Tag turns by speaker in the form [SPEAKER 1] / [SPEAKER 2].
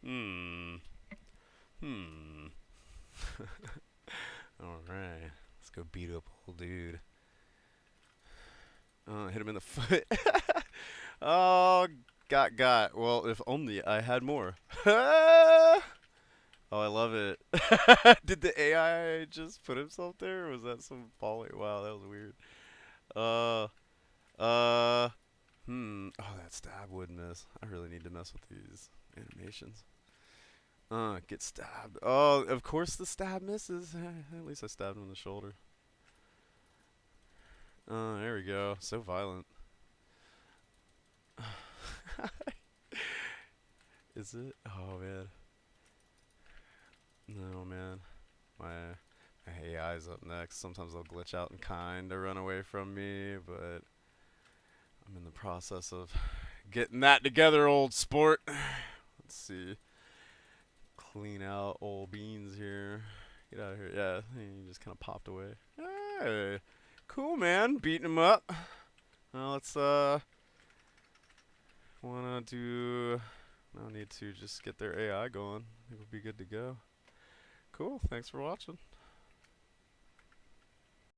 [SPEAKER 1] Hmm. Hmm. Alright. Let's go beat up old dude. Hit him in the foot. Oh, got. Well, if only I had more. Oh, I love it. Did the AI just put himself there, or was that some folly? Wow, that was weird. Uh, uh, Oh, that stab would miss. I really need to mess with these animations. Get stabbed. Oh, of course the stab misses. At least I stabbed him in the shoulder. There we go. So violent. Is it? Oh man. No man. My AI's up next. Sometimes they'll glitch out and kinda run away from me, but I'm in the process of getting that together, old sport. Let's see. Clean out old beans here. Get out of here. Yeah, he just kind of popped away. Hey, cool man, beating him up. Well, let's wanna do. No need to just get their AI going. I think we'll be good to go. Cool. Thanks for watching.